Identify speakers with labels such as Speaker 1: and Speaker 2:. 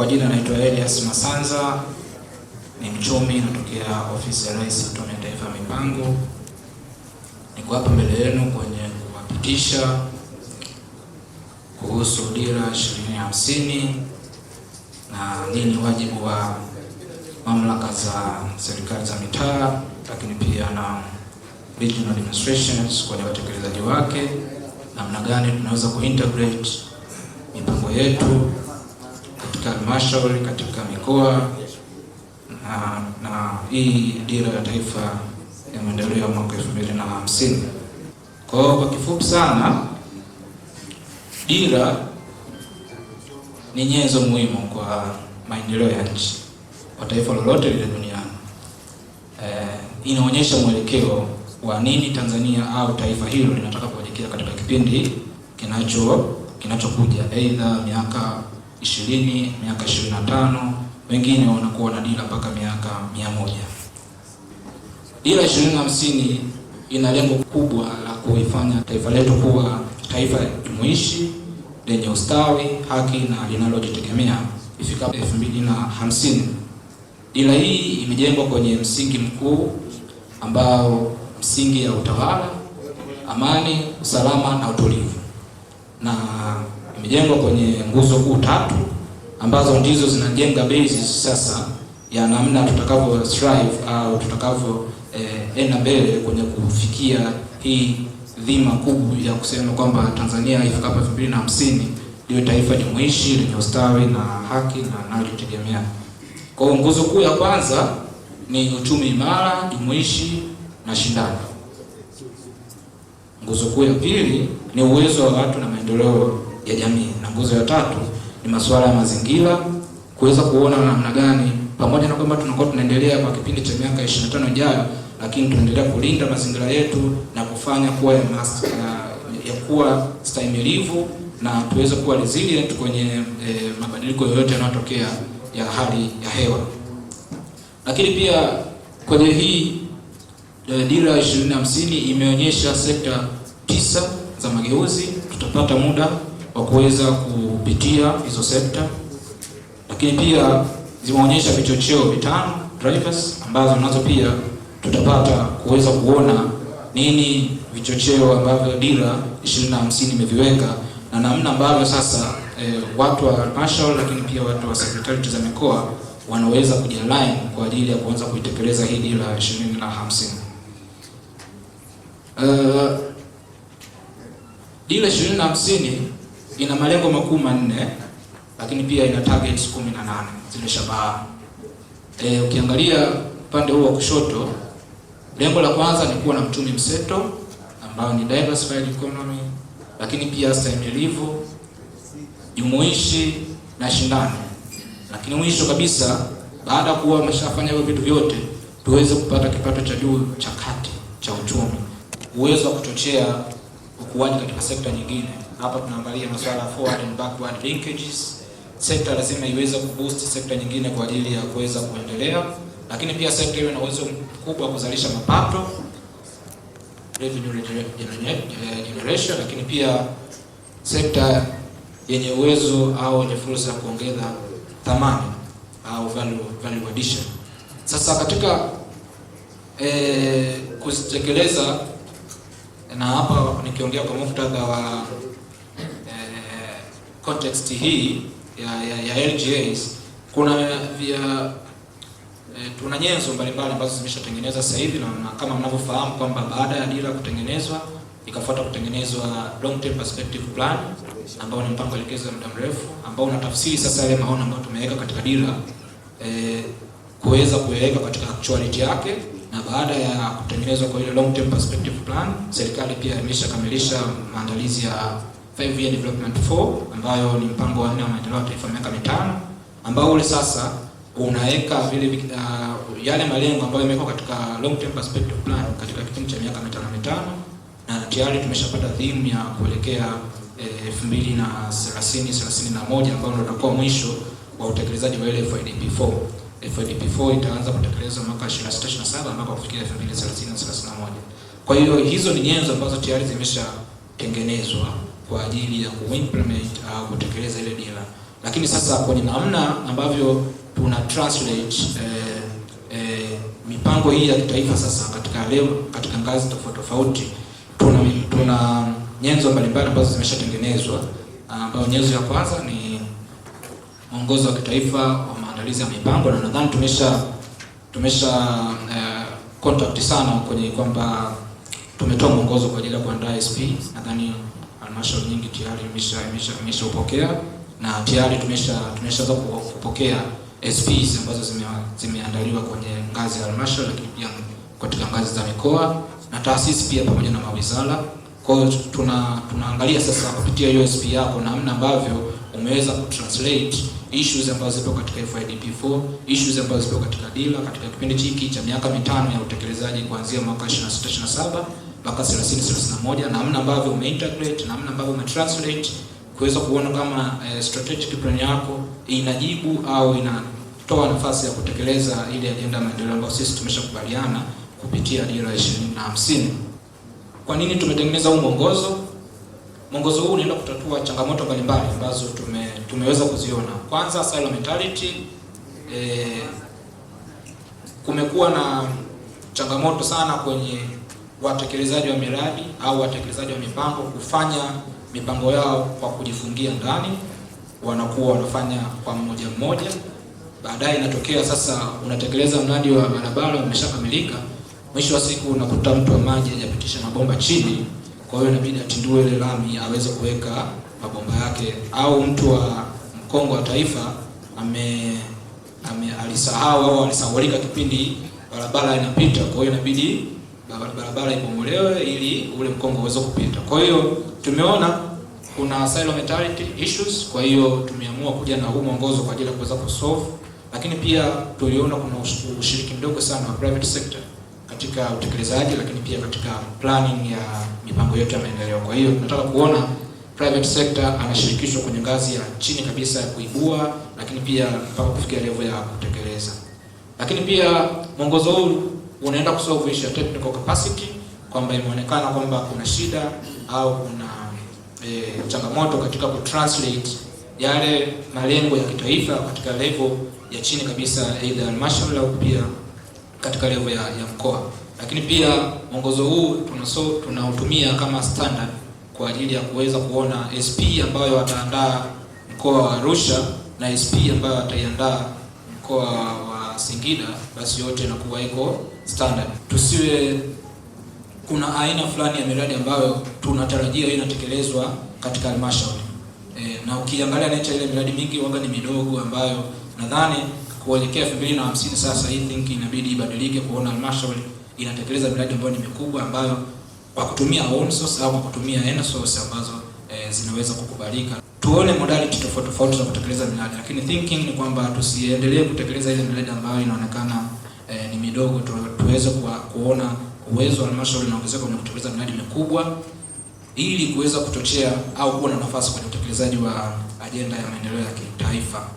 Speaker 1: Kwa jina naitwa Elias Masanza, ni mchumi natokea Ofisi ya Rais Tume ya Taifa ya Mipango. Niko hapa mbele yenu kwenye kuwapitisha kuhusu Dira 2050 na nini wajibu wa mamlaka za serikali za mitaa, lakini pia na regional administrations kwenye utekelezaji wake, namna gani tunaweza kuintegrate mipango yetu katika halmashauri, katika mikoa na hii Dira ya Taifa ya Maendeleo ya mwaka 2050. Kwa kifupi sana, dira ni nyenzo muhimu kwa maendeleo ya nchi kwa taifa lolote lile duniani. Inaonyesha mwelekeo wa nini Tanzania au taifa hilo linataka kuelekea katika kipindi kinachokuja, aidha miaka 20, miaka 25, wengine wanakuwa na dira mpaka miaka 100. Dira 2050 ina lengo kubwa la kuifanya taifa letu kuwa taifa jumuishi lenye ustawi, haki na linalojitegemea ifikapo 2050. Dira hii imejengwa kwenye msingi mkuu ambao msingi ya utawala, amani, usalama na utulivu, na imejengwa kwenye nguzo kuu 3 ambazo ndizo zinajenga basis sasa ya namna tutakavyo strive au tutakavyo enda mbele kwenye kufikia hii dhima kubwa ya kusema kwamba Tanzania ifikapo 2050 ndio taifa jumuishi lenye ustawi na haki na linalojitegemea. Kwa nguzo kuu ya kwanza ni uchumi imara, jumuishi na shindani. Nguzo kuu ya pili ni uwezo wa watu na maendeleo ya jamii, na nguzo ya 3 ni masuala ya mazingira, kuweza kuona namna gani pamoja na kwamba tunakuwa tunaendelea kwa kipindi cha miaka 25 ijayo, lakini tunaendelea kulinda mazingira yetu na kufanya kuwa ya kuwa stahimilivu na tuweze kuwa resilient kwenye mabadiliko yoyote yanayotokea ya hali ya hewa. Lakini pia kwenye hii Dira 2050 imeonyesha sekta 9 za mageuzi. Tutapata muda wa kuweza kupitia hizo sekta, lakini pia zimeonyesha vichocheo 5 drivers ambazo nazo pia tutapata kuweza kuona nini vichocheo ambavyo Dira 2050 imeviweka na namna ambavyo sasa watu wa halmashauri lakini pia watu wa secretariat za mikoa wanaweza kujialign kwa ajili ya kuanza kuitekeleza hii Dira 2050. Dira 2050 ina malengo makuu 4, lakini pia ina targets 18 zile shabaha. Ukiangalia upande huu wa kushoto, lengo la kwanza ni kuwa na uchumi mseto ambao ni diversified economy, lakini pia stahimilivu, jumuishi na shindani. Lakini mwisho kabisa, baada ya kuwa umeshafanya hivyo vitu vyote, tuweze kupata kipato cha juu cha kati cha uchumi, uwezo wa kuchochea ukuaji katika sekta nyingine. Hapa tunaangalia masuala ya forward and backward linkages. Sekta lazima iweze kuboost sekta nyingine kwa ajili ya kuweza kuendelea, lakini pia sekta iwe na uwezo mkubwa wa kuzalisha mapato, revenue generation, lakini pia sekta yenye uwezo au yenye fursa ya kuongeza thamani au value addition. Sasa katika kutekeleza, na hapa nikiongea kwa muktadha wa context hii ya LGAs, tuna nyenzo mbalimbali ambazo zimeshatengenezwa sasa hivi, na kama mnavyofahamu kwamba baada ya dira kutengenezwa ikafuata kutengenezwa long term perspective plan ambao ni mpango elekezi wa muda mrefu ambao unatafsiri sasa yale maono ambayo tumeweka katika dira kuweza kuweka katika actuality yake. Na baada ya kutengenezwa kwa ile long term perspective plan, serikali pia imeshakamilisha maandalizi ya 5-year development 4 ambayo ni mpango wa 4 wa maendeleo ya taifa miaka 5, ambao ule sasa unaweka vile yale malengo ambayo yamewekwa katika long term perspective plan katika kipindi cha miaka 5 na tayari tumeshapata theme ya kuelekea 2030-31 ambao ndio utakuwa mwisho wa utekelezaji wa ile FYDP4. FYDP4 itaanza kutekelezwa mwaka 26-27 mpaka kufikia 2030-31. Kwa hiyo hizo ni nyenzo ambazo tayari zimeshatengenezwa kwa ajili ya kuimplement au kutekeleza ile dira. lakini sasa kwenye namna ambavyo tuna translate mipango hii ya kitaifa sasa katika ngazi tofauti tofauti, tuna nyenzo mbalimbali ambazo zimeshatengenezwa, ambayo nyenzo ya kwanza ni mwongozo wa kitaifa wa maandalizi ya mipango, na nadhani tumesha contact sana kwenye kwamba tumetoa mwongozo kwa ajili ya kuandaa SP. Nadhani halmashauri nyingi tayari imeshaupokea na tayari tumeshaanza kupokea SPs ambazo zimeandaliwa kwenye ngazi ya halmashauri, lakini pia katika ngazi za mikoa na taasisi pia pamoja na mawizara. Kwa hiyo tunaangalia sasa kupitia hiyo SP yako namna ambavyo umeweza kutranslate issues ambazo zipo katika FYDP4, issues ambazo zipo katika dira katika kipindi hiki cha miaka mitano ya utekelezaji kuanzia mwaka 26-27 mpaka 30-31, namna ambavyo umeintegrate, namna ambavyo umetranslate kuweza kuona kama strategic plan yako inajibu au inatoa nafasi ya kutekeleza ile agenda ya maendeleo ambayo sisi tumeshakubaliana kupitia dira 2050. Kwa nini tumetengeneza huu mwongozo? Mwongozo huu unaenda kutatua changamoto mbalimbali ambazo tumeweza kuziona. Kwanza, silo mentality. Kumekuwa na changamoto sana kwenye watekelezaji wa miradi au watekelezaji wa mipango kufanya mipango yao kwa kujifungia ndani, wanakuwa wanafanya kwa mmoja mmoja. Baadaye inatokea sasa unatekeleza mradi wa barabara umeshakamilika, mwisho wa siku unakuta mtu wa maji hajapitisha mabomba chini, kwa hiyo inabidi atindue ile lami aweze kuweka mabomba yake, au mtu wa mkongo wa taifa alisahau au alisahaulika kipindi barabara inapita, kwa hiyo inabidi barabara ibomolewe ili ule mkongo uweze kupita. Kwa hiyo tumeona kuna silo mentality issues, kwa hiyo tumeamua kuja na huu mwongozo kwa ajili ya kuweza kusolve. Lakini pia tuliona kuna ushiriki mdogo sana wa private sector katika utekelezaji, lakini pia katika planning ya mipango yetu ya maendeleo. Kwa hiyo tunataka kuona private sector anashirikishwa kwenye ngazi ya chini kabisa ya kuibua, lakini pia mpaka kufikia level ya kutekeleza. Lakini pia mwongozo huu unaenda kusolve issue ya technical capacity, kwamba imeonekana kwamba kuna shida au kuna changamoto katika kutranslate yale malengo ya kitaifa katika level ya chini kabisa, either halmashauri au pia katika level ya mkoa. Lakini pia mwongozo huu tunautumia kama standard kwa ajili ya kuweza kuona SP ambayo wataandaa mkoa wa Arusha na SP ambayo wataiandaa mkoa wa Singida, basi yote inakuwa iko standard. Tusiwe kuna aina fulani ya miradi ambayo tunatarajia inatekelezwa katika halmashauri. Na ukiangalia nature ile miradi mingi waga ni midogo, ambayo nadhani kuelekea 2050 sasa hii thinking inabidi ibadilike, kuona halmashauri inatekeleza miradi ambayo ni mikubwa, ambayo kwa kutumia own source au kwa kutumia end source ambazo zinaweza kukubalika. Tuone modality tofauti tofauti za kutekeleza miradi, lakini thinking ni kwamba tusiendelee kutekeleza ile miradi ambayo inaonekana ni midogo, tuweze kuona uwezo wa halmashauri unaongezeka kwenye kutekeleza miradi mikubwa, ili kuweza kuchochea au kuwa na nafasi kwenye utekelezaji wa ajenda ya maendeleo ya kitaifa.